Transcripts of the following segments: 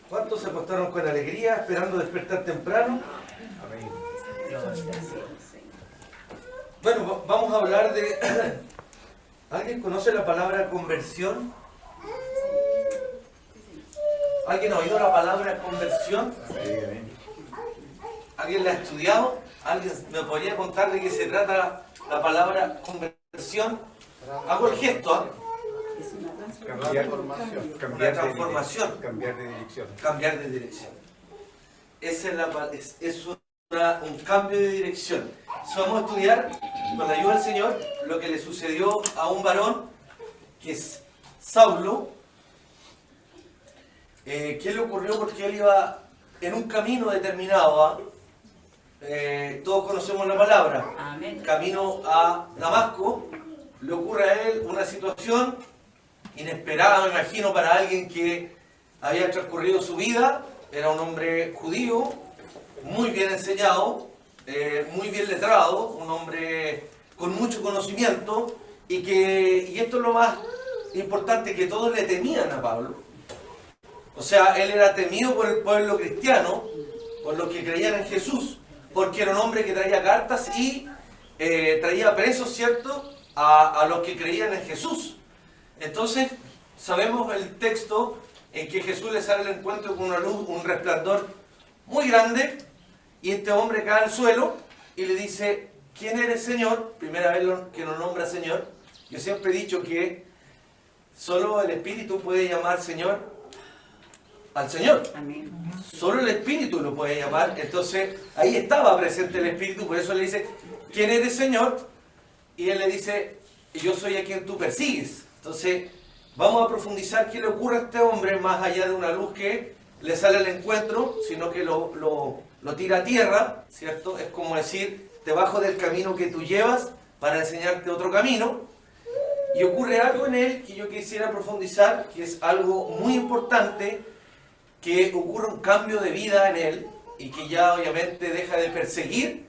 ¿Cuántos se acostaron con alegría, esperando despertar temprano? Amén. Bueno, vamos a hablar de... ¿Alguien conoce la palabra conversión? ¿Alguien ha oído la palabra conversión? ¿Alguien la ha estudiado? ¿Alguien me podría contar de qué se trata la palabra conversión? Hago el gesto, ¿eh? Cambiar transformación. Cambiar de dirección. Cambiar de dirección. Esa es un cambio de dirección. So, vamos a estudiar, con la ayuda del Señor, lo que le sucedió a un varón, que es Saulo. ¿Qué le ocurrió? Porque él iba en un camino determinado. Todos conocemos la palabra. Amén. Camino a Damasco. Le ocurre a él una situación inesperada, me imagino, para alguien que había transcurrido su vida. Era un hombre judío, muy bien enseñado, muy bien letrado, un hombre con mucho conocimiento, y esto es lo más importante, que todos le temían a Pablo. O sea, él era temido por el pueblo cristiano, por los que creían en Jesús, porque era un hombre que traía cartas y traía presos, ¿cierto?, a los que creían en Jesús. Entonces, sabemos el texto en que Jesús le sale al encuentro con una luz, un resplandor muy grande, y este hombre cae al suelo y le dice: ¿quién eres, Señor? Primera vez que nos nombra Señor. Yo siempre he dicho que solo el Espíritu puede llamar Señor al Señor. Amén. Solo el Espíritu lo puede llamar. Entonces ahí estaba presente el Espíritu, por eso le dice: ¿quién eres, Señor? Y él le dice: yo soy a quien tú persigues. Entonces vamos a profundizar qué le ocurre a este hombre, más allá de una luz que le sale al encuentro, sino que lo tira a tierra, ¿cierto? Es como decir: te bajo del camino que tú llevas para enseñarte otro camino. Y ocurre algo en él que yo quisiera profundizar, que es algo muy importante, que ocurre un cambio de vida en él, y que ya obviamente deja de perseguir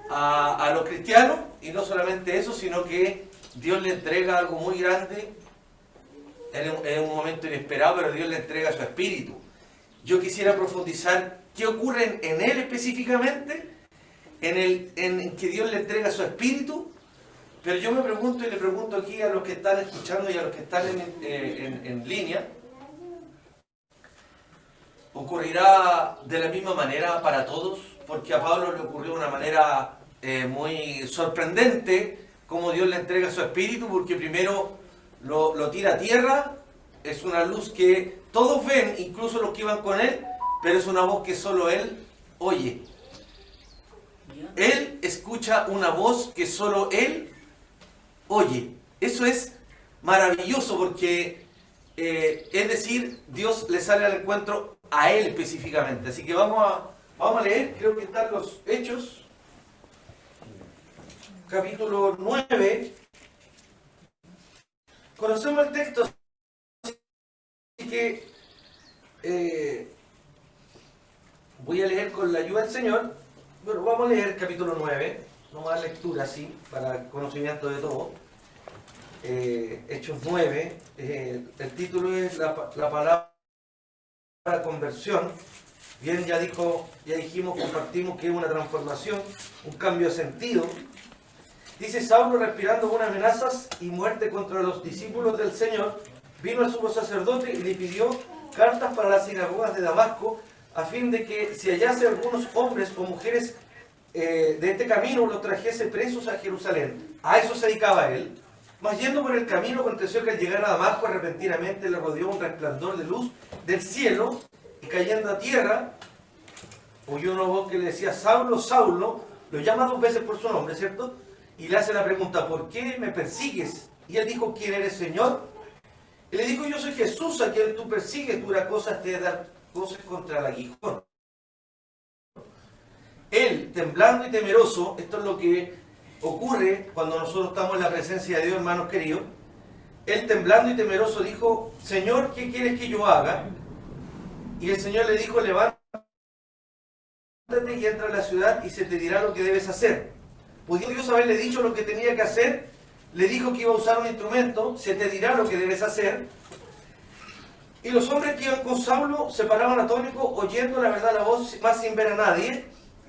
a los cristianos, y no solamente eso, sino que Dios le entrega algo muy grande en un momento inesperado, pero Dios le entrega su espíritu. Yo quisiera profundizar qué ocurre en él específicamente, en que Dios le entrega su espíritu. Pero yo me pregunto, y le pregunto aquí a los que están escuchando y a los que están en línea: ¿ocurrirá de la misma manera para todos? Porque a Pablo le ocurrió de una manera muy sorprendente cómo Dios le entrega su espíritu, porque primero lo tira a tierra. Es una luz que todos ven, incluso los que iban con él, pero es una voz que solo él oye. Él escucha una voz que solo él oye. Eso es maravilloso, porque es decir, Dios le sale al encuentro a él específicamente. Así que vamos a leer, creo que están los Hechos, capítulo 9. Conocemos el texto, así que voy a leer con la ayuda del Señor. Bueno, vamos a leer capítulo 9, no más lectura así, para conocimiento de todo. Hechos 9, el título es la palabra conversión. Bien, ya dijimos, compartimos que es una transformación, un cambio de sentido. Dice: Saulo, respirando buenas amenazas y muerte contra los discípulos del Señor, vino al sumo sacerdote y le pidió cartas para las sinagogas de Damasco, a fin de que si hallase algunos hombres o mujeres de este camino, los trajese presos a Jerusalén. A eso se dedicaba él. Mas yendo por el camino, aconteció que al llegar a Damasco, repentinamente le rodeó un resplandor de luz del cielo, y cayendo a tierra, oyó una voz que le decía: Saulo, Saulo. Lo llama 2 veces por su nombre, ¿cierto? Y le hace la pregunta: ¿por qué me persigues? Y él dijo: ¿quién eres, Señor? Y le dijo: yo soy Jesús, a quien tú persigues. Dura cosa te de dar cosas contra el aguijón. Él, temblando y temeroso, esto es lo que ocurre cuando nosotros estamos en la presencia de Dios, hermanos queridos. Él, temblando y temeroso, dijo: Señor, ¿qué quieres que yo haga? Y el Señor le dijo: levántate y entra a la ciudad, y se te dirá lo que debes hacer. Pudiendo Dios haberle dicho lo que tenía que hacer, le dijo que iba a usar un instrumento: se te dirá lo que debes hacer. Y los hombres que iban con Saulo se paraban atónitos, oyendo la verdad la voz, más sin ver a nadie.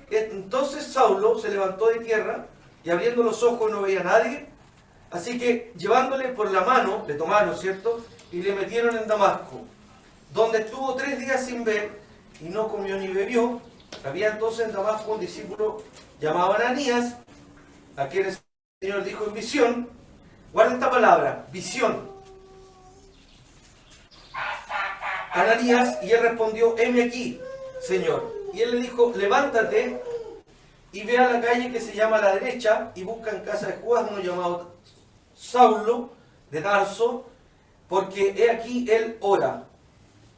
Entonces Saulo se levantó de tierra y abriendo los ojos no veía a nadie. Así que llevándole por la mano, le tomaron, ¿cierto? Y le metieron en Damasco, donde estuvo 3 días sin ver y no comió ni bebió. Había entonces en Damasco un discípulo llamado Ananías, a quien el Señor dijo en visión, guarda esta palabra, visión. Ananías, y él respondió, heme aquí, Señor. Y él le dijo, levántate y ve a la calle que se llama a la derecha y busca en casa de Judas uno llamado Saulo de Tarso, porque he aquí él ora.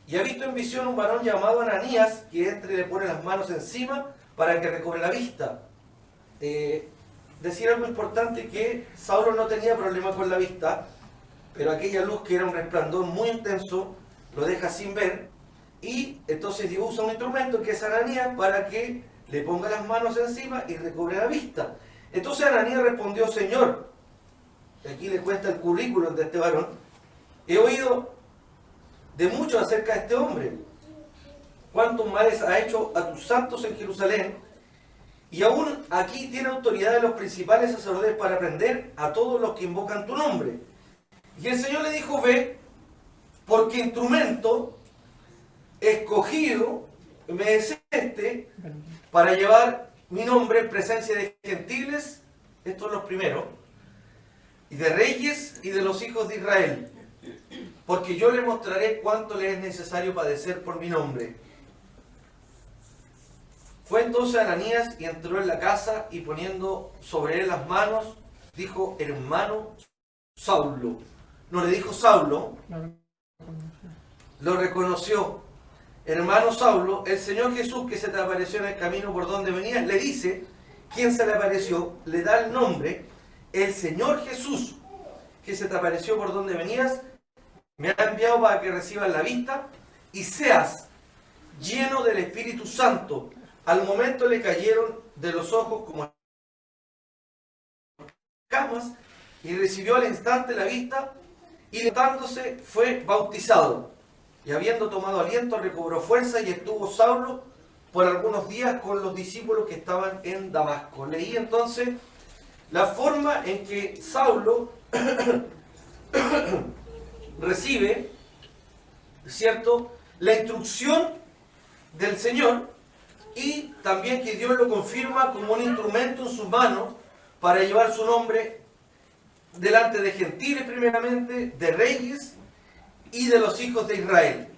Y ha visto en visión un varón llamado Ananías, que entre y le pone las manos encima para que recobre la vista. Decir algo importante, que Saulo no tenía problema con la vista, pero aquella luz, que era un resplandor muy intenso, lo deja sin ver, y entonces Dios usa un instrumento que es Ananías para que le ponga las manos encima y recobre la vista. Entonces Ananías respondió, Señor, aquí le cuenta el currículum de este varón, he oído de mucho acerca de este hombre, cuántos males ha hecho a tus santos en Jerusalén, y aún aquí tiene autoridad de los principales sacerdotes para prender a todos los que invocan tu nombre. Y el Señor le dijo, ve, porque instrumento escogido me es este para llevar mi nombre en presencia de gentiles, estos son los primeros, y de reyes y de los hijos de Israel, porque yo le mostraré cuánto le es necesario padecer por mi nombre. Fue entonces Ananías y entró en la casa, y poniendo sobre él las manos, dijo, hermano Saulo. No le dijo Saulo, lo reconoció. Hermano Saulo, el Señor Jesús que se te apareció en el camino por donde venías, le dice quién se le apareció, le da el nombre, el Señor Jesús que se te apareció por donde venías, me ha enviado para que recibas la vista y seas lleno del Espíritu Santo. Al momento le cayeron de los ojos como escamas y recibió al instante la vista, y levantándose fue bautizado. Y habiendo tomado aliento recobró fuerza, y estuvo Saulo por algunos días con los discípulos que estaban en Damasco. Leí entonces la forma en que Saulo recibe, ¿cierto?, la instrucción del Señor, y también que Dios lo confirma como un instrumento en sus manos para llevar su nombre delante de gentiles primeramente, de reyes y de los hijos de Israel.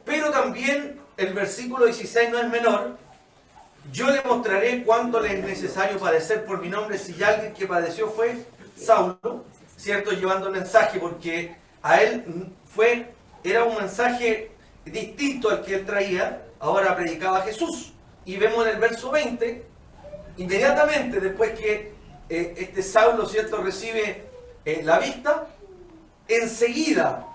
Pero también el versículo 16 no es menor. Yo le mostraré cuánto le es necesario padecer por mi nombre. Si alguien que padeció fue Saulo, ¿cierto?, llevando el mensaje, porque a él era un mensaje distinto al que él traía. Ahora predicaba Jesús, y vemos en el verso 20, inmediatamente después que este Saulo, ¿cierto?, recibe la vista, enseguida,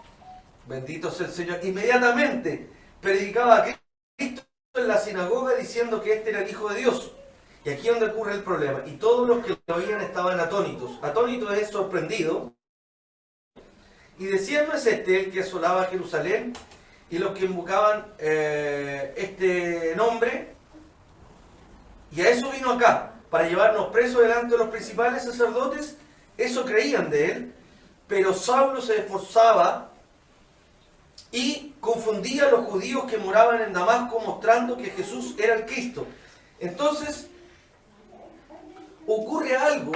bendito sea el Señor, inmediatamente predicaba a Cristo en la sinagoga, diciendo que este era el Hijo de Dios. Y aquí es donde ocurre el problema, y todos los que lo oían estaban atónitos. Atónitos es sorprendido, y decían, ¿no es este el que asolaba a Jerusalén? Y los que invocaban este nombre, y a eso vino acá, para llevarnos presos delante de los principales sacerdotes. Eso creían de él, pero Saulo se esforzaba y confundía a los judíos que moraban en Damasco, mostrando que Jesús era el Cristo. Entonces ocurre algo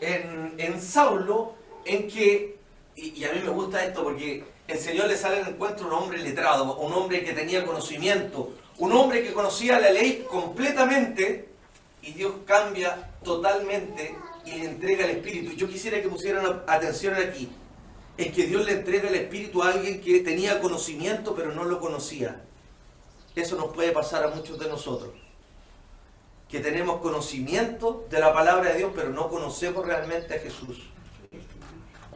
en Saulo, en que, y a mí me gusta esto porque el Señor le sale al encuentro a un hombre letrado, un hombre que tenía conocimiento, un hombre que conocía la ley completamente, y Dios cambia totalmente y le entrega el Espíritu. Y yo quisiera que pusieran atención aquí, en que Dios le entrega el Espíritu a alguien que tenía conocimiento pero no lo conocía. Eso nos puede pasar a muchos de nosotros, que tenemos conocimiento de la palabra de Dios pero no conocemos realmente a Jesús.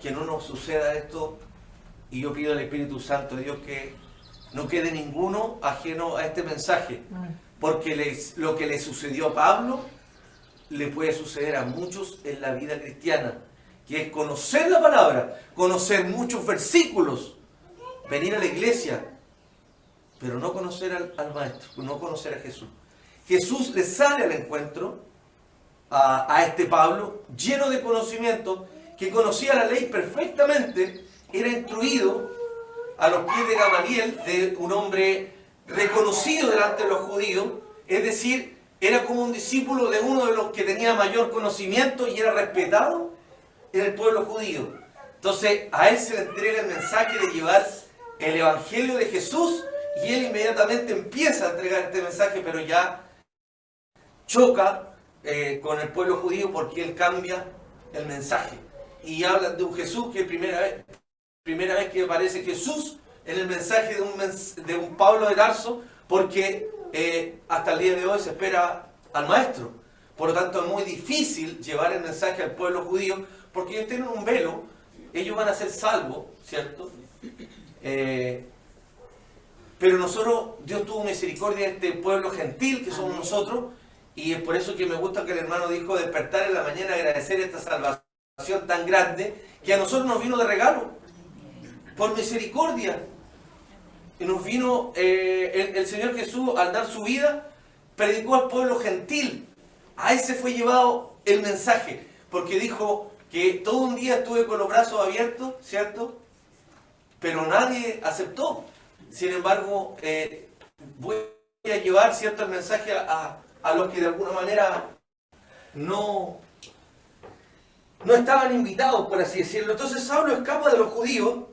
Que no nos suceda esto, y yo pido al Espíritu Santo de Dios que no quede ninguno ajeno a este mensaje, porque lo que le sucedió a Pablo le puede suceder a muchos en la vida cristiana, que es conocer la palabra, conocer muchos versículos, venir a la iglesia, pero no conocer al Maestro, no conocer a Jesús. Jesús le sale al encuentro a este Pablo, lleno de conocimiento, que conocía la ley perfectamente, era instruido a los pies de Gamaliel, de un hombre reconocido delante de los judíos, es decir, era como un discípulo de uno de los que tenía mayor conocimiento y era respetado en el pueblo judío. Entonces a él se le entrega el mensaje de llevar el evangelio de Jesús y él inmediatamente empieza a entregar este mensaje, pero ya choca con el pueblo judío porque él cambia el mensaje y habla de un Jesús que primera vez que aparece Jesús en el mensaje de un Pablo de Tarso, porque hasta el día de hoy se espera al Maestro. Por lo tanto es muy difícil llevar el mensaje al pueblo judío porque ellos tienen un velo, ellos van a ser salvos, ¿cierto? Pero nosotros, Dios tuvo misericordia de este pueblo gentil que somos nosotros, y es por eso que me gusta que el hermano dijo despertar en la mañana, agradecer esta salvación tan grande que a nosotros nos vino de regalo, por misericordia. Y nos vino el Señor Jesús al dar su vida, predicó al pueblo gentil. A ese fue llevado el mensaje, porque dijo que todo un día estuve con los brazos abiertos, ¿cierto? Pero nadie aceptó. Sin embargo, voy a llevar, ¿cierto?, el mensaje a los que de alguna manera no estaban invitados, por así decirlo. Entonces Saulo escapa de los judíos.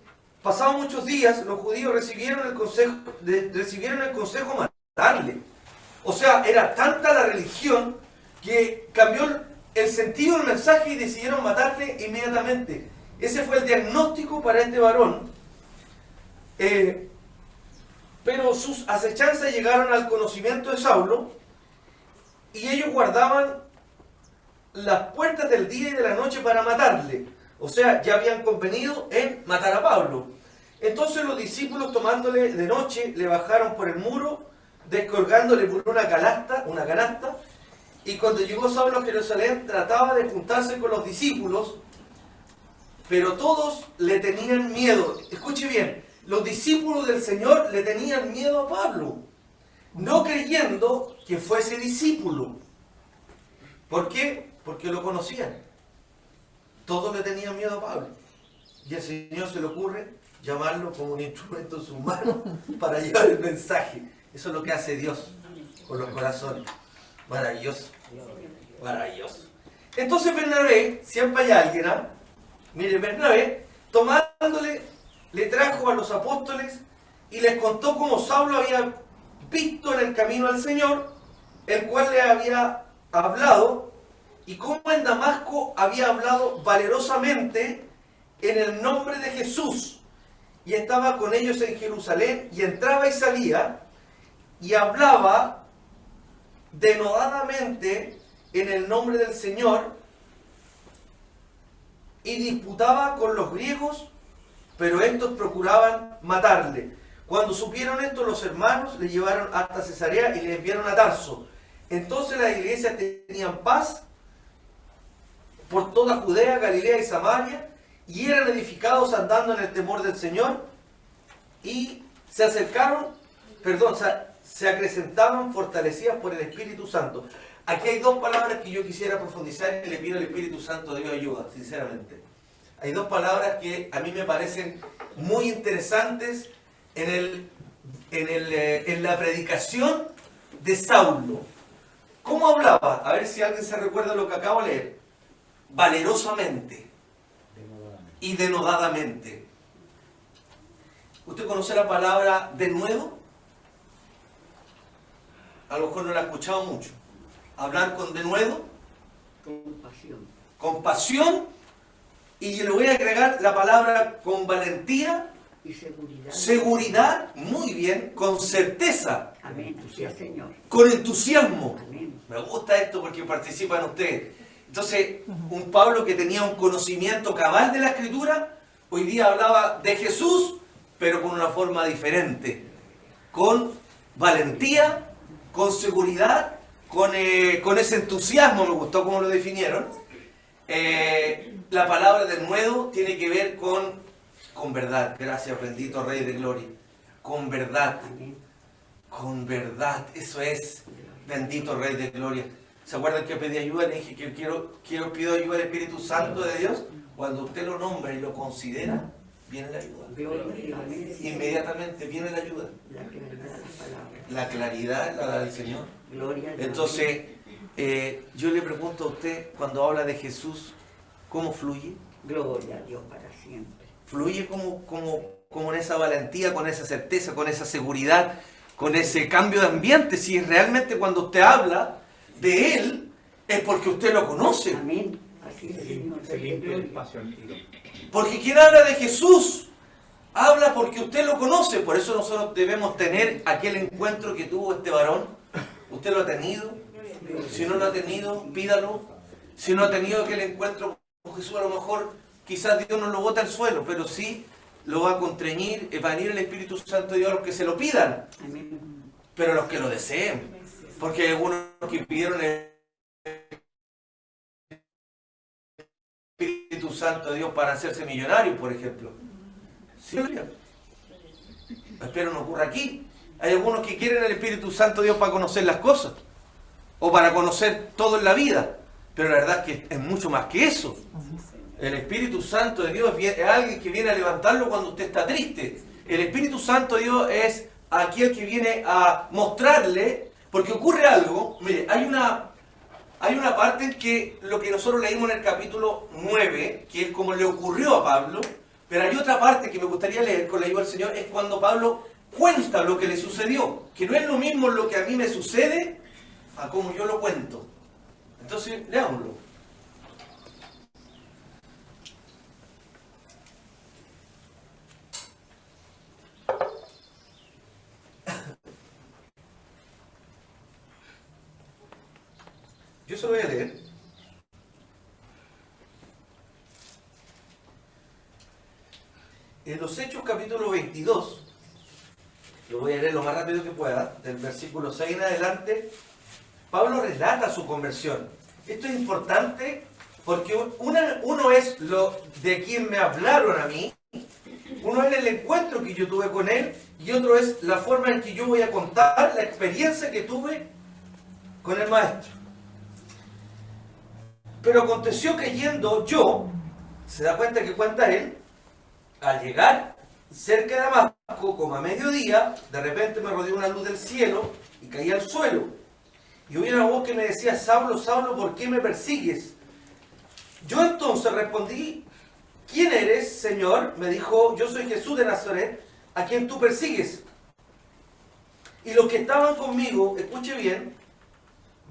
Pasados muchos días, los judíos recibieron el consejo de matarle. O sea, era tanta la religión que cambió el sentido del mensaje y decidieron matarle inmediatamente. Ese fue el diagnóstico para este varón. Pero sus acechanzas llegaron al conocimiento de Saulo y ellos guardaban las puertas del día y de la noche para matarle. O sea, ya habían convenido en matar a Pablo. Entonces los discípulos, tomándole de noche, le bajaron por el muro, descolgándole por una canasta, y cuando llegó Saulo a Jerusalén trataba de juntarse con los discípulos, pero todos le tenían miedo. Escuche bien, los discípulos del Señor le tenían miedo a Pablo, no creyendo que fuese discípulo. ¿Por qué? Porque lo conocían. Todos le tenían miedo a Pablo. Y al Señor se le ocurre llamarlo como un instrumento en sus manos para llevar el mensaje. Eso es lo que hace Dios con los corazones. Maravilloso. Maravilloso. Entonces Bernabé, siempre hay alguien, ¿ah? Mire, Bernabé, tomándole, le trajo a los apóstoles y les contó cómo Saulo había visto en el camino al Señor, el cual le había hablado, y cómo en Damasco había hablado valerosamente en el nombre de Jesús, y estaba con ellos en Jerusalén, y entraba y salía, y hablaba denodadamente en el nombre del Señor, y disputaba con los griegos, pero estos procuraban matarle. Cuando supieron esto, los hermanos le llevaron hasta Cesarea y le enviaron a Tarso. Entonces las iglesias tenían paz por toda Judea, Galilea y Samaria, y eran edificados andando en el temor del Señor, y se acrecentaban fortalecidas por el Espíritu Santo. Aquí hay dos palabras que yo quisiera profundizar y le pido al Espíritu Santo de Dios ayuda, sinceramente. Hay dos palabras que a mí me parecen muy interesantes en la predicación de Saulo. ¿Cómo hablaba? A ver si alguien se recuerda lo que acabo de leer. Valerosamente y denodadamente. ¿Usted conoce la palabra denuedo? A lo mejor no la ha escuchado mucho. Hablar con denuedo. Compasión. Compasión. Y le voy a agregar la palabra con valentía. Y seguridad. Seguridad, muy bien. Con certeza. Amén. Sí, Señor. Con entusiasmo. Amén. Me gusta esto porque participan ustedes. Entonces, un Pablo que tenía un conocimiento cabal de la Escritura, hoy día hablaba de Jesús, pero con una forma diferente. Con valentía, con seguridad, con ese entusiasmo, me gustó cómo lo definieron. la palabra de nuevo tiene que ver con verdad. Gracias, bendito Rey de Gloria. Con verdad. Amén. Con verdad. Eso es, bendito Rey de Gloria. ¿Se acuerdan que pedí ayuda? Le dije que pido ayuda al Espíritu Santo de Dios. Cuando usted lo nombra y lo considera, viene la ayuda. Gloria a Dios. Amén. Inmediatamente viene la ayuda. La claridad de las palabras. La claridad la da el Señor. Gloria a Dios. Entonces, yo le pregunto a usted, cuando habla de Jesús, ¿cómo fluye? Gloria a Dios para siempre. Fluye como en esa valentía, con esa certeza, con esa seguridad, con ese cambio de ambiente. Si realmente cuando usted habla de Él, es porque usted lo conoce. Amén. Así es, Señor. Se limpia el Gloria. espacio al tiro. Porque quien habla de Jesús, habla porque usted lo conoce. Por eso nosotros debemos tener aquel encuentro que tuvo este varón. ¿Usted lo ha tenido? Si no lo ha tenido, pídalo. Si no ha tenido aquel encuentro con Jesús, a lo mejor quizás Dios no lo bota al suelo, pero sí lo va a constreñir, va a venir el Espíritu Santo de Dios a los que se lo pidan, Amén. pero a los que lo deseen. Porque hay algunos que pidieron el Espíritu Santo de Dios para hacerse millonarios, por ejemplo. Sí, espero no ocurra aquí. Hay algunos que quieren el Espíritu Santo de Dios para conocer las cosas, o para conocer todo en la vida, pero la verdad es que es mucho más que eso. El Espíritu Santo de Dios es alguien que viene a levantarlo cuando usted está triste. El Espíritu Santo de Dios es aquel que viene a mostrarle, porque ocurre algo. Mire, hay una parte en que lo que nosotros leímos en el capítulo 9, que es como le ocurrió a Pablo, pero hay otra parte que me gustaría leer con la ayuda del Señor, es cuando Pablo cuenta lo que le sucedió, que no es lo mismo lo que a mí me sucede a como yo lo cuento. Entonces, leámoslo. Yo se lo voy a leer. En los Hechos capítulo 22, lo voy a leer lo más rápido que pueda, del versículo 6 en adelante, Pablo relata su conversión. Esto es importante porque uno es lo de quien me hablaron a mí, uno es el encuentro que yo tuve con él, y otro es la forma en que yo voy a contar la experiencia que tuve con el maestro. Pero aconteció que yendo yo, se da cuenta que cuenta él, al llegar cerca de Damasco, como a mediodía, de repente me rodeó una luz del cielo y caí al suelo. Y oí una voz que me decía: Saulo, Saulo, ¿por qué me persigues? Yo entonces respondí: ¿quién eres, Señor? Me dijo: yo soy Jesús de Nazaret, a quien tú persigues. Y los que estaban conmigo, escuche bien,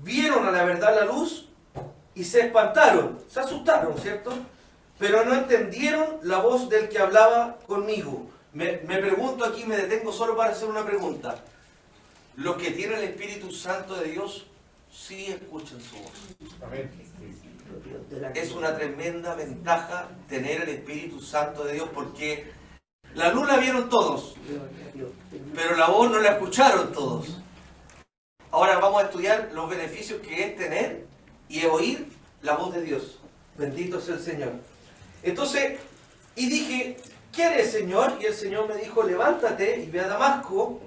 vieron a la verdad la luz y se espantaron, se asustaron, ¿cierto? Pero no entendieron la voz del que hablaba conmigo. Me pregunto aquí, me detengo solo para hacer una pregunta. Los que tienen el Espíritu Santo de Dios, sí escuchan su voz. Amén. Es una tremenda ventaja tener el Espíritu Santo de Dios, porque la luz la vieron todos, Gloria a Dios. pero la voz no la escucharon todos. Ahora vamos a estudiar los beneficios que es tener y oír la voz de Dios. Bendito sea el Señor. Entonces, y dije: ¿qué eres, Señor? Y el Señor me dijo: levántate y ve a Damasco.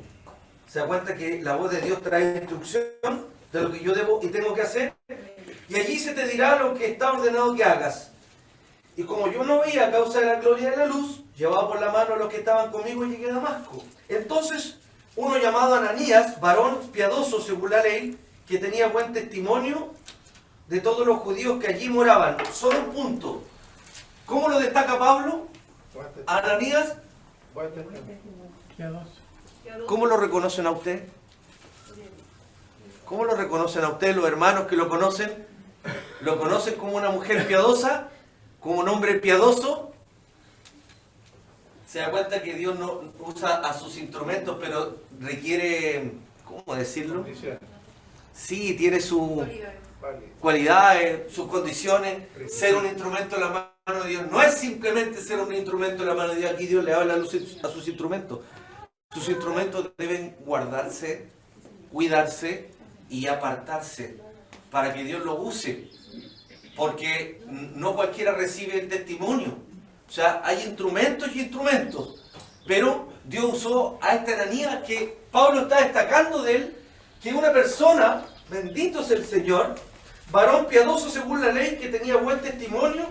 Se da cuenta que la voz de Dios trae instrucción de lo que yo debo y tengo que hacer. Y allí se te dirá lo que está ordenado que hagas. Y como yo no veía a causa de la gloria de la luz, llevaba por la mano a los que estaban conmigo y llegué a Damasco. Entonces, uno llamado Ananías, varón piadoso según la ley, que tenía buen testimonio de todos los judíos que allí moraban. Solo un punto. ¿Cómo lo destaca Pablo? Ananías, ¿cómo lo reconocen a usted? ¿Cómo lo reconocen a usted los hermanos que lo conocen? ¿Lo conocen como una mujer piadosa? ¿Como un hombre piadoso? Se da cuenta que Dios no usa a sus instrumentos, pero requiere, ¿cómo decirlo? Sí, tiene sus cualidades, sus condiciones. Ser un instrumento en la mano de Dios no es simplemente ser un instrumento en la mano de Dios. Aquí Dios le habla a sus instrumentos. Sus instrumentos deben guardarse, cuidarse y apartarse para que Dios los use. porque no cualquiera recibe el testimonio. O sea, hay instrumentos y instrumentos. Pero Dios usó a este Ananías que Pablo está destacando de él, que una persona, bendito es el Señor, varón piadoso según la ley, que tenía buen testimonio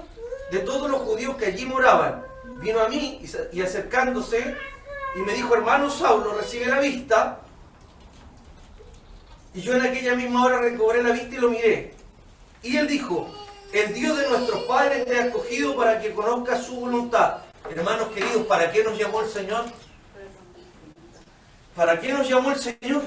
de todos los judíos que allí moraban. Vino a mí y acercándose y me dijo: hermano Saulo, recibe la vista. Y yo en aquella misma hora recobré la vista y lo miré. Y él dijo: el Dios de nuestros padres te ha escogido para que conozcas su voluntad. Hermanos queridos, ¿para qué nos llamó el Señor? ¿Para qué nos llamó el Señor?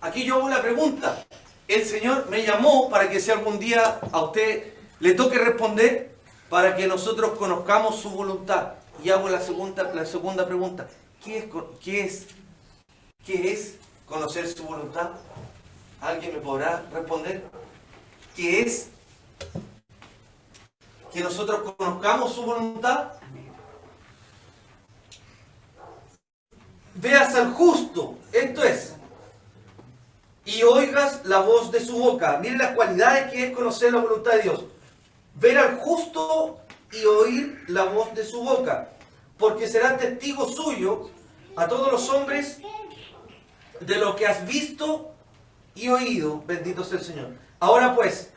Aquí yo hago la pregunta. El Señor me llamó para que si algún día a usted le toque responder, para que nosotros conozcamos su voluntad. Y hago la segunda pregunta. ¿Qué es conocer su voluntad? ¿Alguien me podrá responder? ¿Qué es? Que nosotros conozcamos su voluntad. Veas al justo, esto es, y oigas la voz de su boca. Miren las cualidades que es conocer la voluntad de Dios. Ver al justo y oír la voz de su boca, porque será testigo suyo a todos los hombres de lo que has visto y oído. Bendito sea el Señor. Ahora pues,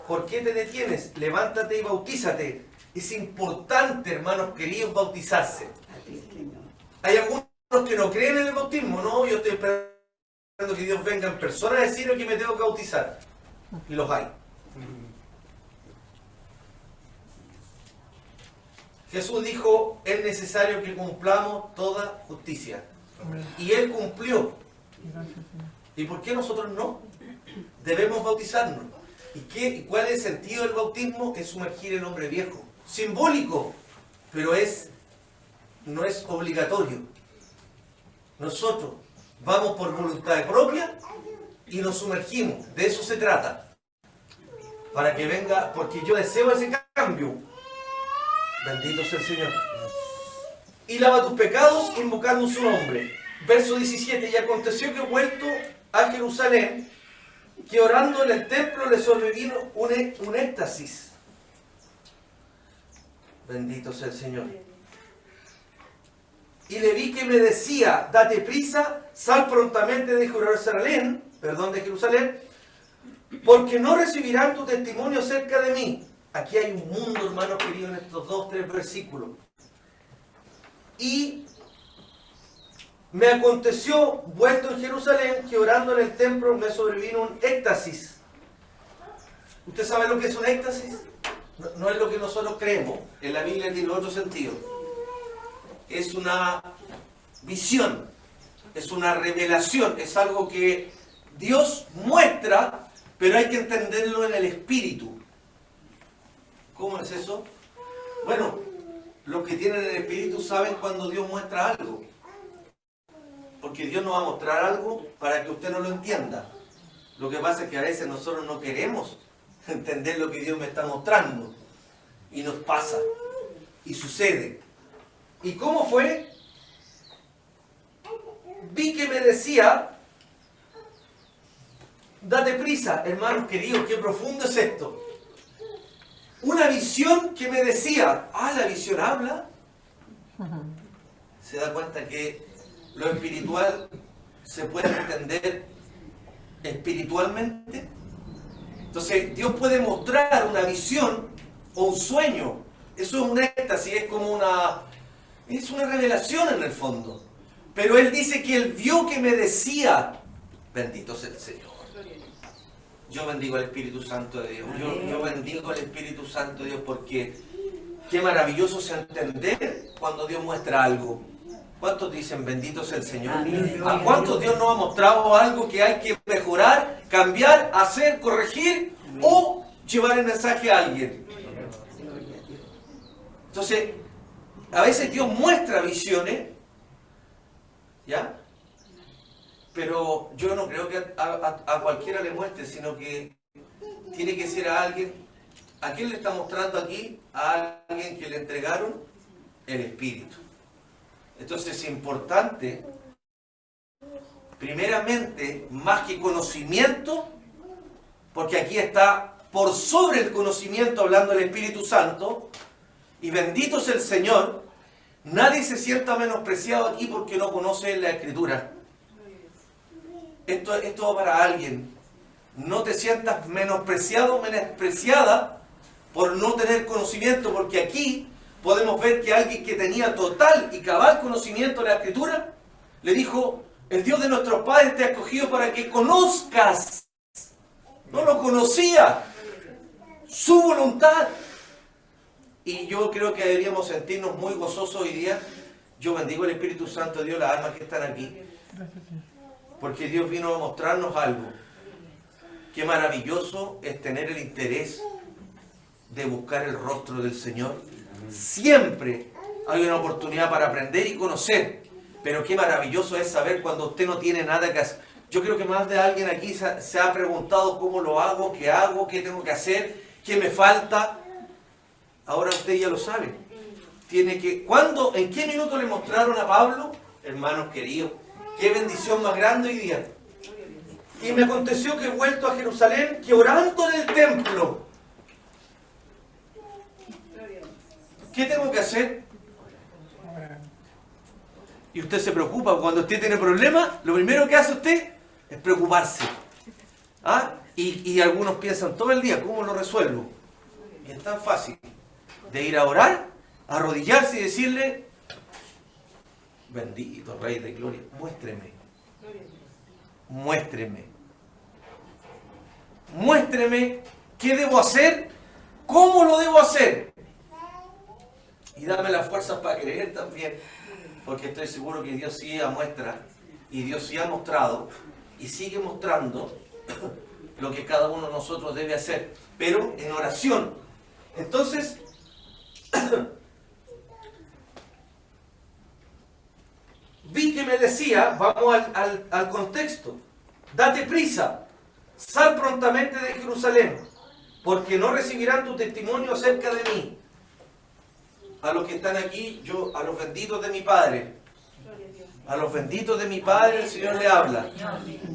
¿por qué te detienes? Levántate y bautízate. Es importante, hermanos queridos, bautizarse. Hay algunos que no creen en el bautismo. No, yo estoy esperando que Dios venga en persona a decirme que me tengo que bautizar. Y los hay. Jesús dijo: es necesario que cumplamos toda justicia. Y Él cumplió. ¿Y por qué nosotros no? Debemos bautizarnos. ¿Y cuál es el sentido del bautismo? Es sumergir el hombre viejo. Simbólico, pero no es obligatorio. Nosotros vamos por voluntad propia y nos sumergimos. De eso se trata. Para que venga, porque yo deseo ese cambio. Bendito sea el Señor. Y lava tus pecados invocando su nombre. Verso 17. Y aconteció que vuelto a Jerusalén, que orando en el templo le sobrevino un éxtasis. Bendito sea el Señor. Y le vi que me decía: date prisa, sal prontamente de Jerusalén, porque no recibirán tu testimonio cerca de mí. Aquí hay un mundo, hermanos queridos, en estos 2-3 versículos. Y me aconteció, vuelto en Jerusalén, que orando en el templo me sobrevino un éxtasis. ¿Usted sabe lo que es un éxtasis? No es lo que nosotros creemos. En la Biblia tiene otro sentido. Es una visión, es una revelación, es algo que Dios muestra, pero hay que entenderlo en el espíritu. ¿Cómo es eso? Bueno, los que tienen el espíritu saben cuando Dios muestra algo. Porque Dios nos va a mostrar algo para que usted no lo entienda. Lo que pasa es que a veces nosotros no queremos entender lo que Dios me está mostrando. Y nos pasa. Y sucede. ¿Y cómo fue? Vi que me decía: date prisa. Hermanos queridos, qué profundo es esto. Una visión que me decía: la visión habla. Se da cuenta que lo espiritual se puede entender espiritualmente. Entonces Dios puede mostrar una visión o un sueño. Eso es un éxtasis, es como es una revelación en el fondo. Pero Él dice que Él vio que me decía: bendito sea el Señor. Yo bendigo al Espíritu Santo de Dios. Yo bendigo al Espíritu Santo de Dios, porque qué maravilloso es entender cuando Dios muestra algo. ¿Cuántos dicen bendito sea el Señor? ¿A cuántos Dios nos ha mostrado algo que hay que mejorar, cambiar, hacer, corregir o llevar el mensaje a alguien? Entonces, a veces Dios muestra visiones, ¿ya? Pero yo no creo que a cualquiera le muestre, sino que tiene que ser a alguien. ¿A quién le está mostrando aquí? A alguien que le entregaron el Espíritu. Entonces es importante, primeramente, más que conocimiento, porque aquí está por sobre el conocimiento, hablando del Espíritu Santo, y bendito es el Señor, nadie se sienta menospreciado aquí porque no conoce la Escritura. Esto va para alguien. No te sientas menospreciado o menospreciada por no tener conocimiento, porque aquí podemos ver que alguien que tenía total y cabal conocimiento de la Escritura, le dijo, el Dios de nuestros padres te ha escogido para que conozcas. No lo conocía. Su voluntad. Y yo creo que deberíamos sentirnos muy gozosos hoy día. Yo bendigo el Espíritu Santo de Dios, las almas que están aquí. Porque Dios vino a mostrarnos algo. Qué maravilloso es tener el interés de buscar el rostro del Señor. Siempre hay una oportunidad para aprender y conocer. Pero qué maravilloso es saber cuando usted no tiene nada que hacer. Yo creo que más de alguien aquí se ha preguntado cómo lo hago, qué tengo que hacer, qué me falta. Ahora usted ya lo sabe. Tiene que, ¿en qué minuto le mostraron a Pablo? Hermanos queridos, qué bendición más grande hoy día. Y me aconteció que he vuelto a Jerusalén, que orando en el templo. ¿Qué tengo que hacer? Y usted se preocupa. Cuando usted tiene problemas, lo primero que hace usted es preocuparse. ¿Ah? Y algunos piensan todo el día, ¿cómo lo resuelvo? Y es tan fácil de ir a orar, arrodillarse y decirle, bendito Rey de Gloria, muéstreme. Muéstreme qué debo hacer, cómo lo debo hacer. Y dame las fuerzas para creer también, porque estoy seguro que Dios sí muestra, y Dios sí ha mostrado, y sigue mostrando lo que cada uno de nosotros debe hacer, pero en oración. Entonces, vi que me decía, vamos al contexto, date prisa, sal prontamente de Jerusalén, porque no recibirán tu testimonio acerca de mí. A los que están aquí, a los benditos de mi Padre, a los benditos de mi Padre el Señor le habla.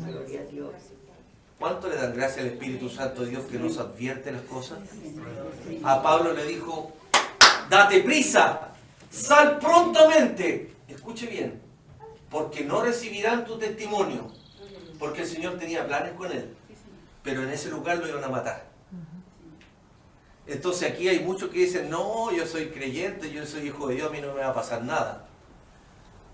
Gloria a Dios. ¿Cuánto le dan gracias al Espíritu Santo de Dios que nos advierte las cosas? A Pablo le dijo, date prisa, sal prontamente. Escuche bien, porque no recibirán tu testimonio. Porque el Señor tenía planes con él, pero en ese lugar lo iban a matar. Entonces aquí hay muchos que dicen, no, yo soy creyente, yo soy hijo de Dios, a mí no me va a pasar nada.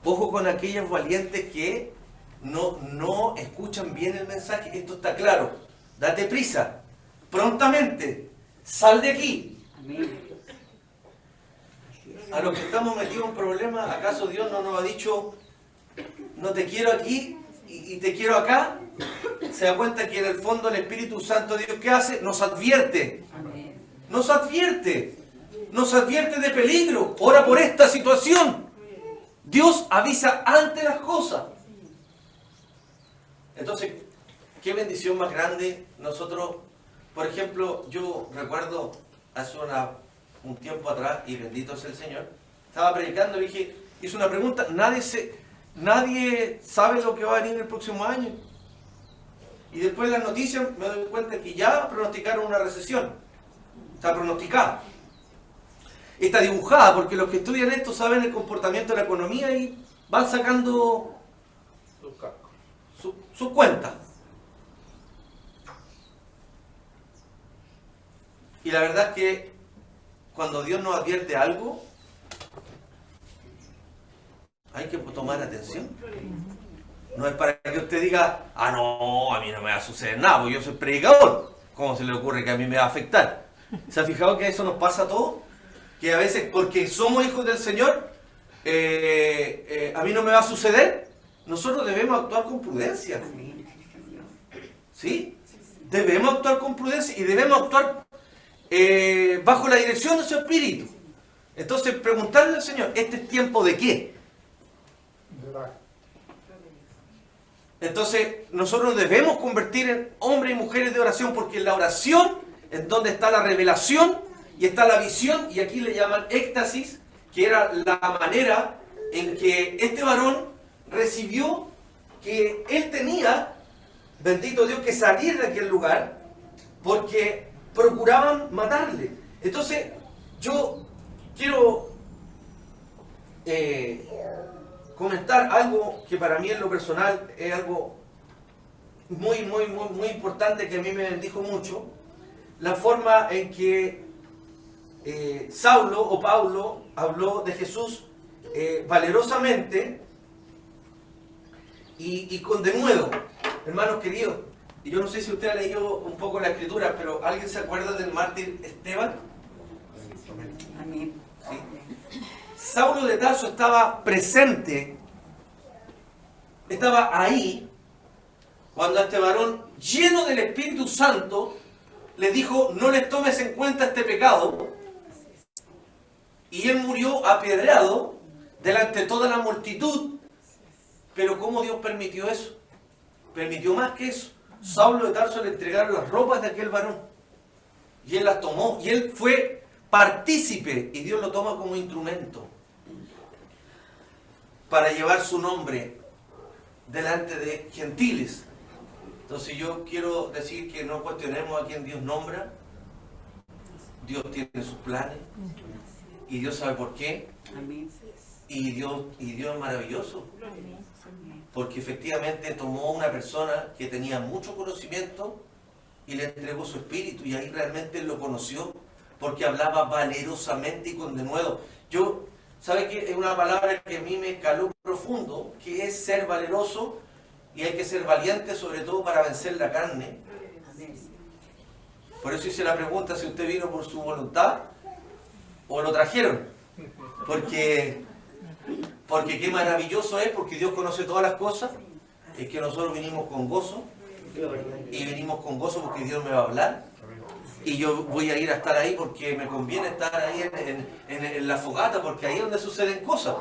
Ojo con aquellos valientes que no escuchan bien el mensaje. Esto está claro. Date prisa, prontamente, sal de aquí. Amén. A los que estamos metidos en problemas, ¿acaso Dios no nos ha dicho, no te quiero aquí y te quiero acá? Se da cuenta que en el fondo el Espíritu Santo de Dios, ¿qué hace? Nos advierte. Amén. Nos advierte de peligro. Ora por esta situación. Dios avisa antes las cosas. Entonces, qué bendición más grande. Nosotros, por ejemplo, yo recuerdo hace un tiempo atrás, y bendito es el Señor, estaba predicando y hice una pregunta, nadie sabe lo que va a venir el próximo año. Y después de las noticias me doy cuenta que ya pronosticaron una recesión. Está pronosticada. Está dibujada, porque los que estudian esto saben el comportamiento de la economía y van sacando sus cuentas. Y la verdad es que cuando Dios nos advierte algo, hay que tomar atención. No es para que usted diga, no, a mí no me va a suceder nada, porque yo soy predicador. ¿Cómo se le ocurre que a mí me va a afectar? ¿Se ha fijado que eso nos pasa a todos? Que a veces, porque somos hijos del Señor, a mí no me va a suceder. Nosotros debemos actuar con prudencia. Amén, sí, Señor. ¿Sí? Debemos actuar con prudencia y debemos actuar bajo la dirección de su Espíritu. Entonces, preguntarle al Señor, ¿este es tiempo de qué? Entonces, nosotros nos debemos convertir en hombres y mujeres de oración, porque en la oración es donde está la revelación y está la visión, y aquí le llaman éxtasis, que era la manera en que este varón recibió que él tenía, bendito Dios, que salir de aquel lugar, porque procuraban matarle. Entonces, yo quiero comentar algo que para mí en lo personal es algo muy importante, que a mí me bendijo mucho. La forma en que Saulo o Pablo habló de Jesús valerosamente y con denuedo. Hermanos queridos, y yo no sé si usted ha leído un poco la escritura, pero ¿alguien se acuerda del mártir Esteban? Amén. Sí. Saulo de Tarso estaba presente, estaba ahí, cuando a este varón lleno del Espíritu Santo le dijo: no les tomes en cuenta este pecado. Y él murió apedreado delante de toda la multitud. Pero ¿cómo Dios permitió eso? Permitió más que eso. Saulo de Tarso le entregaron las ropas de aquel varón. Y él las tomó. Y él fue partícipe. Y Dios lo toma como instrumento para llevar su nombre delante de gentiles. Entonces yo quiero decir que no cuestionemos a quien Dios nombra. Dios tiene sus planes. Y Dios sabe por qué. Amén. Y Dios es maravilloso. Porque efectivamente tomó una persona que tenía mucho conocimiento y le entregó su espíritu. Y ahí realmente él lo conoció. Porque hablaba valerosamente y con denuedo. ¿Sabe qué? Es una palabra que a mí me caló profundo. Que es ser valeroso. Y hay que ser valiente, sobre todo para vencer la carne. Por eso hice la pregunta si usted vino por su voluntad o lo trajeron. Porque qué maravilloso es, porque Dios conoce todas las cosas. Es que nosotros vinimos con gozo. Y venimos con gozo porque Dios me va a hablar. Y yo voy a ir a estar ahí porque me conviene estar ahí en la fogata, porque ahí es donde suceden cosas.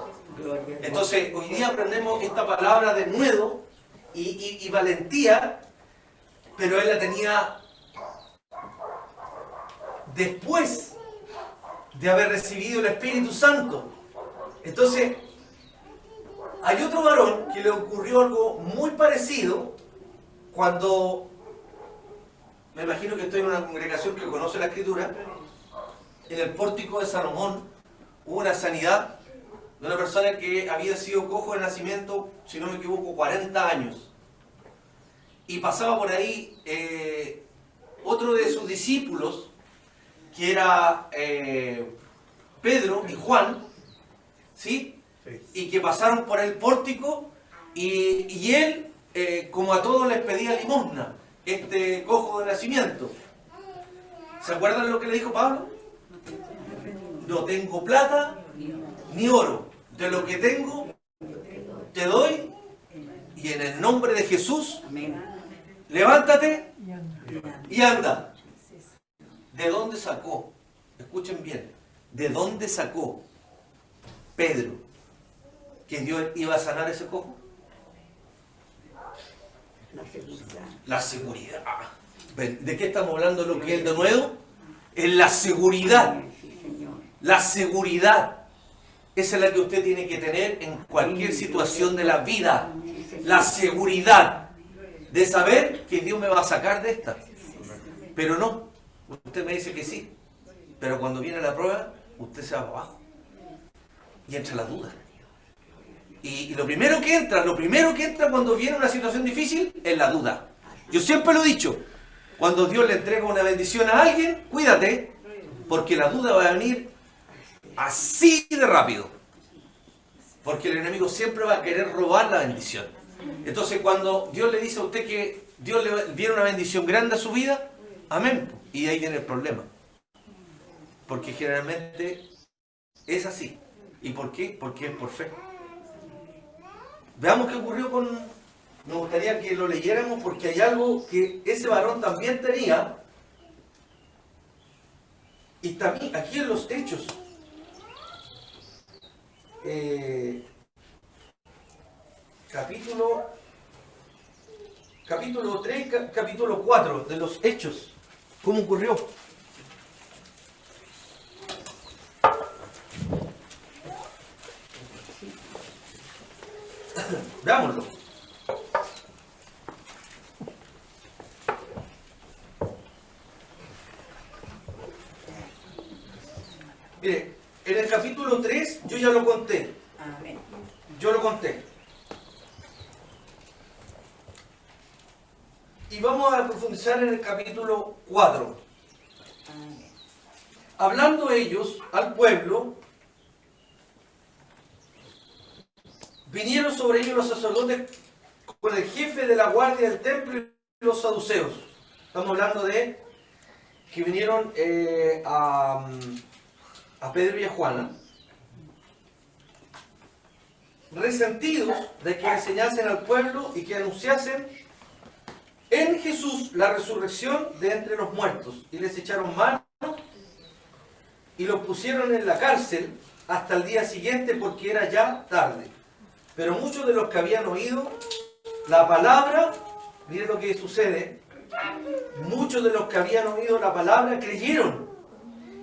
Entonces, hoy día aprendemos esta palabra de nuevo y valentía, pero él la tenía después de haber recibido el Espíritu Santo. Entonces, hay otro varón que le ocurrió algo muy parecido cuando, me imagino que estoy en una congregación que conoce la Escritura, en el pórtico de Salomón hubo una sanidad de una persona que había sido cojo de nacimiento, si no me equivoco, 40 años. Y pasaba por ahí otro de sus discípulos, que era Pedro y Juan, ¿sí? Y que pasaron por el pórtico y él, como a todos les pedía limosna, este cojo de nacimiento. ¿Se acuerdan lo que le dijo Pablo? No tengo plata ni oro, de lo que tengo te doy, y en el nombre de Jesús, levántate y anda. ¿De dónde sacó? Escuchen bien, ¿de dónde sacó Pedro que Dios iba a sanar ese cojo? La seguridad. ¿De qué estamos hablando? Lo que es de nuevo es la seguridad. La seguridad. Esa es la que usted tiene que tener en cualquier situación de la vida. La seguridad de saber que Dios me va a sacar de esta. Pero no, usted me dice que sí. Pero cuando viene la prueba, usted se va abajo. Y entra la duda. Y lo primero que entra cuando viene una situación difícil es la duda. Yo siempre lo he dicho. Cuando Dios le entrega una bendición a alguien, cuídate, porque la duda va a venir así de rápido. Porque el enemigo siempre va a querer robar la bendición. Entonces cuando Dios le dice a usted que Dios le viene una bendición grande a su vida, amén. Y ahí viene el problema. Porque generalmente es así. ¿Y por qué? Porque es por fe. Veamos qué ocurrió con... Me gustaría que lo leyéramos porque hay algo que ese varón también tenía. Y también aquí en los Hechos. Capítulo 3, capítulo 4 de los Hechos. ¿Cómo ocurrió? Veámoslo. Y vamos a profundizar en el capítulo 4. Hablando ellos al pueblo, vinieron sobre ellos los sacerdotes con el jefe de la guardia del templo y los saduceos. Estamos hablando de que vinieron a Pedro y a Juan, resentidos de que enseñasen al pueblo y que anunciasen en Jesús la resurrección de entre los muertos. Y les echaron mano y los pusieron en la cárcel hasta el día siguiente, porque era ya tarde. Pero muchos de los que habían oído la palabra, miren lo que sucede, muchos de los que habían oído la palabra creyeron,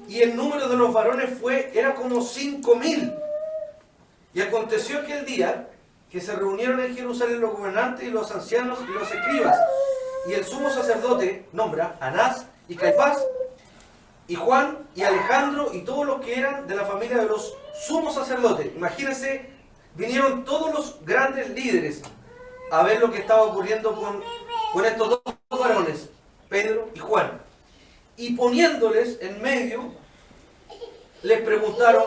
y el número de los varones era como 5.000. Y aconteció aquel día que se reunieron en Jerusalén los gobernantes y los ancianos y los escribas, y el sumo sacerdote nombra a Anás y Caifás y Juan y Alejandro y todos los que eran de la familia de los sumos sacerdotes. Imagínense, vinieron todos los grandes líderes a ver lo que estaba ocurriendo con estos dos varones, Pedro y Juan. Y poniéndoles en medio, les preguntaron: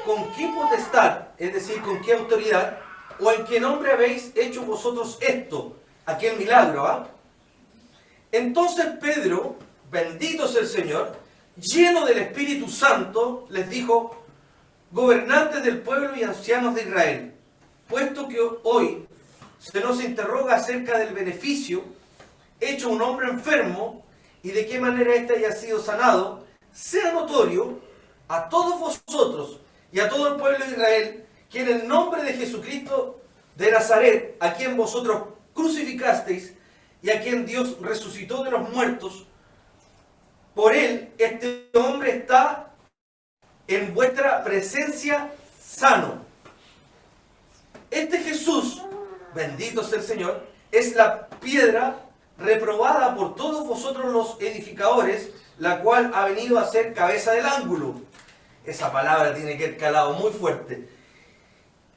¿con qué potestad, es decir, con qué autoridad, o en qué nombre habéis hecho vosotros esto, aquel milagro? ¿Ah? Entonces Pedro, bendito sea el Señor, lleno del Espíritu Santo, les dijo: gobernantes del pueblo y ancianos de Israel, puesto que hoy se nos interroga acerca del beneficio hecho a un hombre enfermo y de qué manera éste haya sido sanado, sea notorio a todos vosotros y a todo el pueblo de Israel que en el nombre de Jesucristo de Nazaret, a quien vosotros crucificasteis y a quien Dios resucitó de los muertos, por él este hombre está en vuestra presencia sano. Este Jesús, bendito sea el Señor, es la piedra reprobada por todos vosotros los edificadores, la cual ha venido a ser cabeza del ángulo. Esa palabra tiene que haber calado muy fuerte.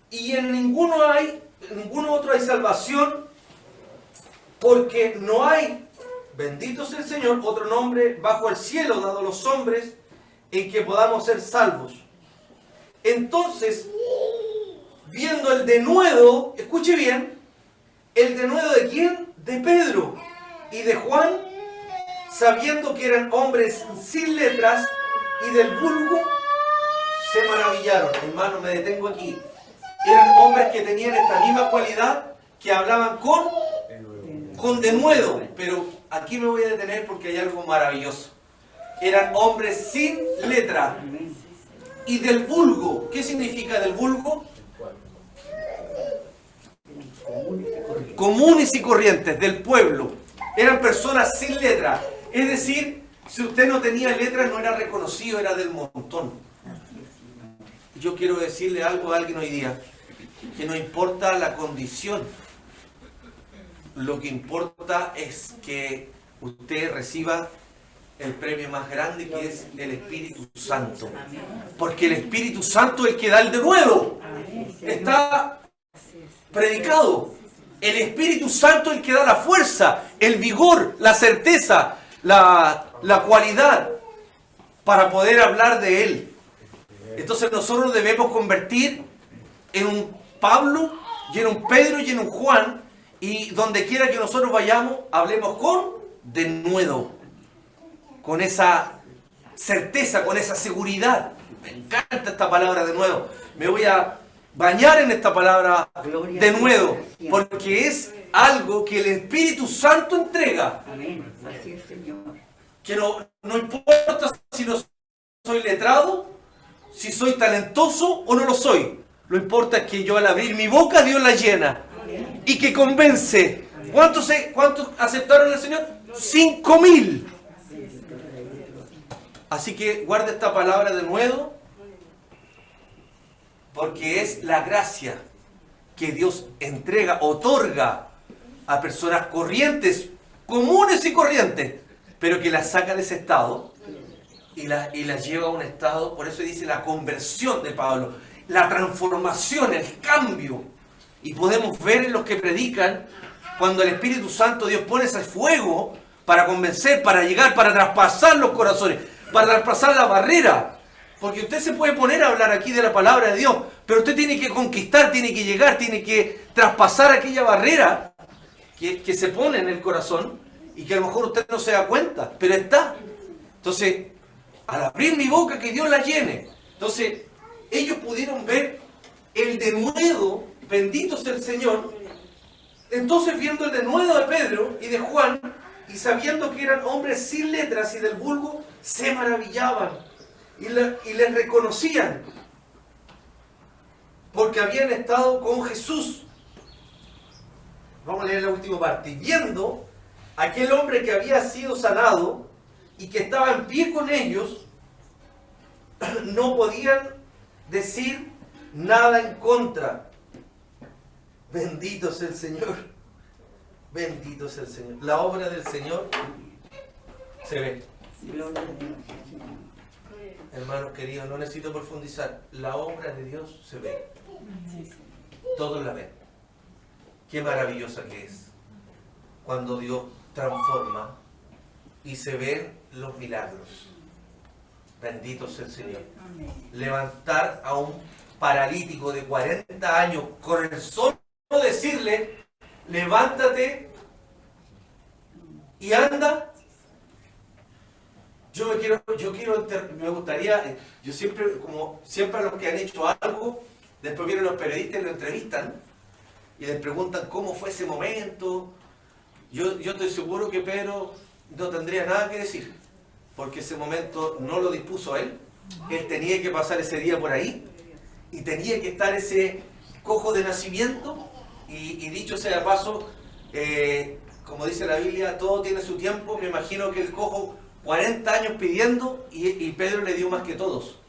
Y en ninguno otro hay salvación, porque no hay, bendito sea el Señor, otro nombre bajo el cielo dado a los hombres en que podamos ser salvos. Entonces, viendo el denuedo, escuche bien, el denuedo ¿de quién? De Pedro y de Juan, sabiendo que eran hombres sin letras y del vulgo, se maravillaron. Hermano, me detengo aquí. Eran hombres que tenían esta misma cualidad, que hablaban con denuedo, pero aquí me voy a detener porque hay algo maravilloso. Eran hombres sin letra y del vulgo. ¿Qué significa del vulgo? Comunes y corrientes, del pueblo. Eran personas sin letra. Es decir, si usted no tenía letra, no era reconocido, era del montón. Yo quiero decirle algo a alguien hoy día, que no importa la condición, lo que importa es que usted reciba el premio más grande, que es el Espíritu Santo. Porque el Espíritu Santo es el que da el denuedo. Está predicado. El Espíritu Santo es el que da la fuerza, el vigor, la certeza, la cualidad para poder hablar de Él. Entonces nosotros debemos convertir en un Pablo, y en un Pedro, y en un Juan, y donde quiera que nosotros vayamos, hablemos con denuedo, con esa certeza, con esa seguridad. Me encanta esta palabra denuedo. Me voy a bañar en esta palabra denuedo, porque es algo que el Espíritu Santo entrega. Amén. Así es, Señor. Que no importa si no soy letrado, si soy talentoso o no lo soy. Lo importa es que yo, al abrir mi boca, Dios la llena. Y que convence. ¿Cuántos aceptaron al Señor? 5.000. Así que guarda esta palabra de nuevo, porque es la gracia que Dios entrega, otorga a personas corrientes, comunes y corrientes, pero que las saca de ese estado y las lleva a un estado. Por eso dice la conversión de Pablo, la transformación, el cambio. Y podemos ver en los que predican cuando el Espíritu Santo, Dios pone ese fuego para convencer, para llegar, para traspasar los corazones, para traspasar la barrera. Porque usted se puede poner a hablar aquí de la palabra de Dios, pero usted tiene que conquistar, tiene que llegar, tiene que traspasar aquella barrera que se pone en el corazón y que a lo mejor usted no se da cuenta, pero está. Entonces, al abrir mi boca, que Dios la llene. Entonces, ellos pudieron ver el denuedo, bendito sea el Señor. Entonces, viendo el denuedo de Pedro y de Juan, y sabiendo que eran hombres sin letras y del vulgo, se maravillaban y les reconocían, porque habían estado con Jesús. Vamos a leer la última parte. Y viendo aquel hombre que había sido sanado y que estaba en pie con ellos, no podían decir nada en contra. Bendito sea el Señor. Bendito sea el Señor. La obra del Señor se ve. Hermanos queridos, no necesito profundizar. La obra de Dios se ve. Todos la ven. Qué maravillosa que es cuando Dios transforma y se ven los milagros. Bendito sea el Señor. Levantar a un paralítico de 40 años con el solo decirle, levántate y anda. Me gustaría, yo siempre, como siempre a los que han hecho algo, después vienen los periodistas y lo entrevistan y les preguntan cómo fue ese momento. Yo estoy seguro que Pedro no tendría nada que decir, porque ese momento no lo dispuso él. Él tenía que pasar ese día por ahí y tenía que estar ese cojo de nacimiento. Y dicho sea de paso, como dice la Biblia, todo tiene su tiempo. Me imagino que el cojo 40 años pidiendo y Pedro le dio más que todos.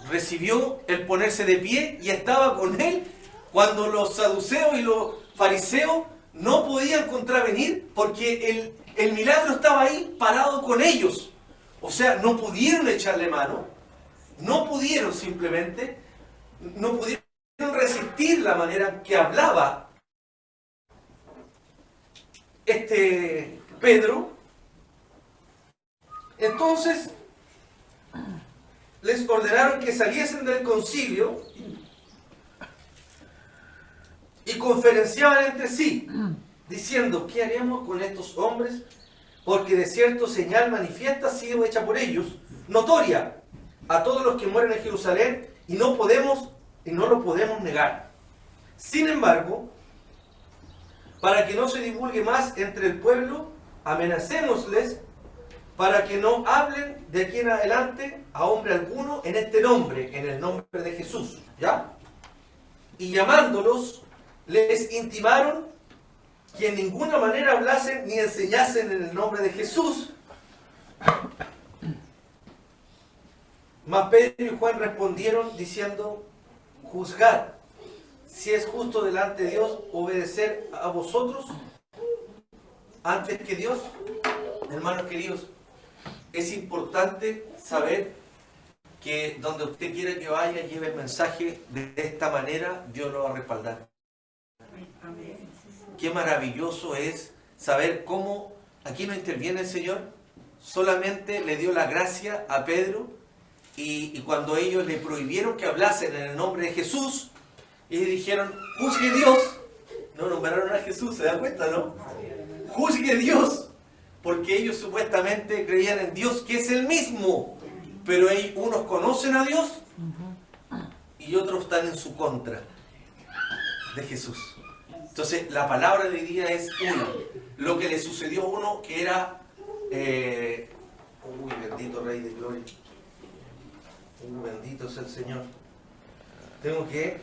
Recibió el ponerse de pie y estaba con él cuando los saduceos y los fariseos no podían contravenir, porque el milagro estaba ahí parado con ellos. O sea, no pudieron echarle mano, no pudieron simplemente, no pudieron resistir la manera que hablaba Pedro. Entonces les ordenaron que saliesen del concilio y conferenciaban entre sí, diciendo, ¿qué haremos con estos hombres? Porque de cierto señal manifiesta ha sido hecha por ellos, notoria a todos los que mueren en Jerusalén, y no lo podemos negar. Sin embargo, para que no se divulgue más entre el pueblo, amenacémosles para que no hablen de aquí en adelante a hombre alguno en este nombre, en el nombre de Jesús. ¿Ya? Y llamándolos, les intimaron que en ninguna manera hablasen ni enseñasen en el nombre de Jesús. Mas Pedro y Juan respondieron diciendo, juzgad si es justo delante de Dios obedecer a vosotros antes que Dios. Hermanos queridos, es importante saber que donde usted quiera que vaya, lleve el mensaje de esta manera, Dios lo va a respaldar. Qué maravilloso es saber cómo aquí no interviene el Señor, solamente le dio la gracia a Pedro y cuando ellos le prohibieron que hablasen en el nombre de Jesús, ellos dijeron, juzgue Dios. No nombraron a Jesús, ¿se da cuenta, no? Juzgue Dios, porque ellos supuestamente creían en Dios que es el mismo, pero unos conocen a Dios y otros están en su contra de Jesús. Entonces, la palabra de hoy día es una. Lo que le sucedió a uno que era... bendito Rey de Gloria. Bendito es el Señor. Tengo que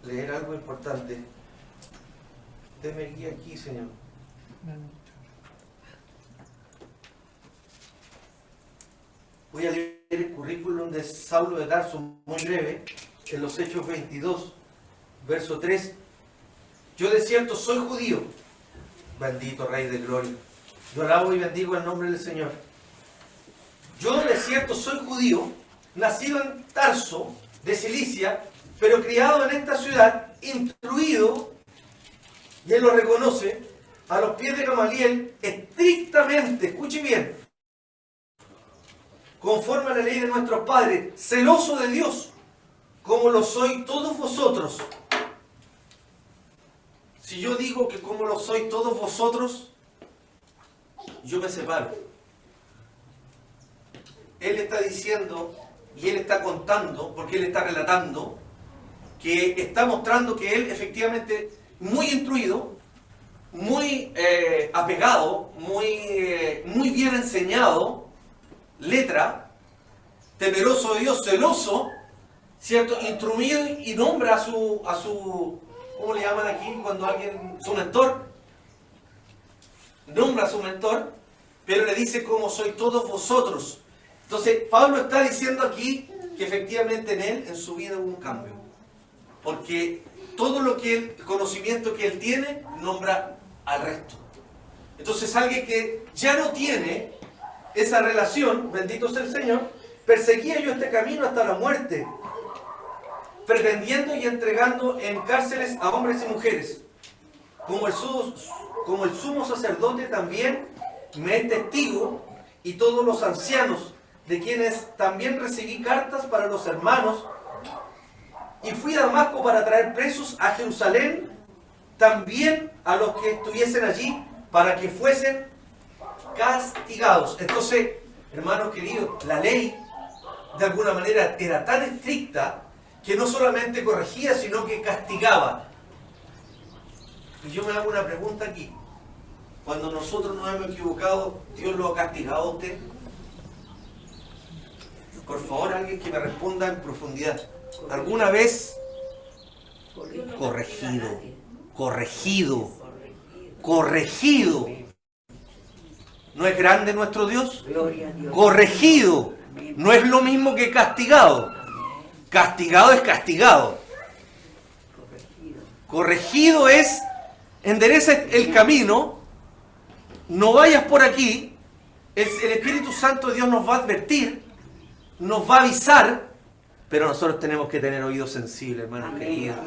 leer algo importante. Deme guía aquí, Señor. Voy a leer el currículum de Saulo de Tarso muy breve, en los Hechos 22, verso 3. Yo de cierto soy judío, bendito Rey de Gloria. Yo alabo y bendigo el nombre del Señor. Yo de cierto soy judío, nacido en Tarso, de Cilicia, pero criado en esta ciudad, instruido y él lo reconoce, a los pies de Gamaliel, estrictamente, escuche bien, conforme a la ley de nuestros padres, celoso de Dios, como lo sois todos vosotros. Si yo digo que como lo sois todos vosotros, yo me separo. Él está diciendo, y él está contando, porque él está relatando, que está mostrando que él efectivamente, muy instruido, muy apegado, muy bien enseñado, letra, temeroso de Dios, celoso, ¿cierto? Instruido, y nombra a su ¿cómo le llaman aquí cuando alguien, su mentor? Nombra a su mentor, pero le dice como sois todos vosotros. Entonces, Pablo está diciendo aquí que efectivamente en él, en su vida hubo un cambio. Porque todo lo que el conocimiento que él tiene, nombra al resto. Entonces, alguien que ya no tiene esa relación, bendito sea el Señor, perseguía yo este camino hasta la muerte, pretendiendo y entregando en cárceles a hombres y mujeres. Como el sumo sacerdote también me es testigo, y todos los ancianos, de quienes también recibí cartas para los hermanos, y fui a Damasco para traer presos a Jerusalén, también a los que estuviesen allí, para que fuesen castigados. Entonces, hermanos queridos, la ley de alguna manera era tan estricta que no solamente corregía, sino que castigaba. Y yo me hago una pregunta aquí. Cuando nosotros nos hemos equivocado, ¿Dios lo ha castigado a usted? Por favor, alguien que me responda en profundidad. ¿Alguna vez? Corregido. ¿No es grande nuestro Dios? Corregido. No es lo mismo que castigado. Castigado es castigado. Corregido es, endereza el camino, no vayas por aquí. El Espíritu Santo de Dios nos va a advertir, nos va a avisar, pero nosotros tenemos que tener oídos sensibles, hermanos queridos.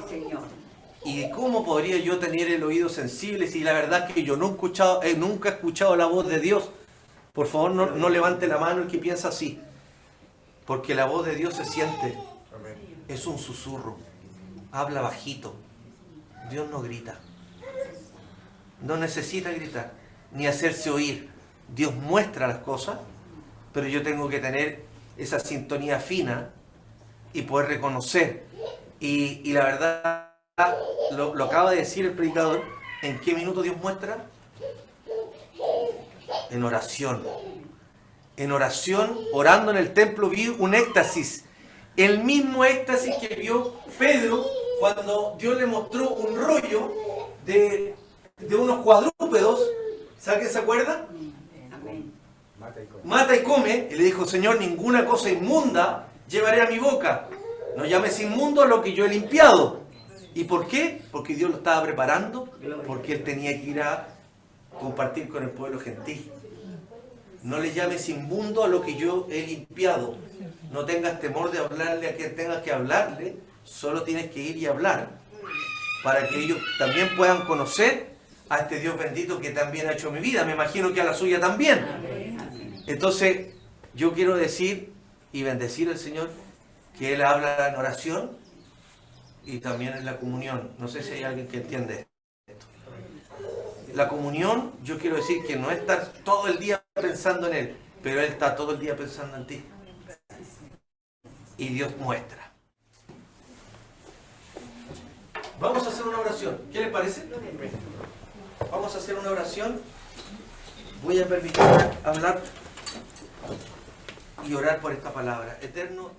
¿Y cómo podría yo tener el oído sensible si la verdad es que yo nunca he escuchado la voz de Dios? Por favor, no levante la mano el que piensa así, porque la voz de Dios se siente. Es un susurro, habla bajito. Dios no grita, no necesita gritar, ni hacerse oír. Dios muestra las cosas, pero yo tengo que tener esa sintonía fina y poder reconocer. Y la verdad, lo acaba de decir el predicador, ¿en qué minuto Dios muestra? En oración. En oración, orando en el templo, vi un éxtasis. El mismo éxtasis que vio Pedro cuando Dios le mostró un rollo de unos cuadrúpedos. ¿Sabe qué se acuerda? Mata y come. Y le dijo, Señor, ninguna cosa inmunda llevaré a mi boca. No llames inmundo a lo que yo he limpiado. ¿Y por qué? Porque Dios lo estaba preparando, porque él tenía que ir a compartir con el pueblo gentil. No le llames inmundo a lo que yo he limpiado. No tengas temor de hablarle a quien tengas que hablarle, solo tienes que ir y hablar, para que ellos también puedan conocer a este Dios bendito que también ha hecho mi vida. Me imagino que a la suya también. Entonces, yo quiero decir y bendecir al Señor que Él habla en oración y también en la comunión. No sé si hay alguien que entiende esto. La comunión, yo quiero decir que no es estar todo el día pensando en Él, pero Él está todo el día pensando en ti. Y Dios muestra. Vamos a hacer una oración. ¿Qué les parece? Vamos a hacer una oración. Voy a permitirme hablar y orar por esta palabra. Eterno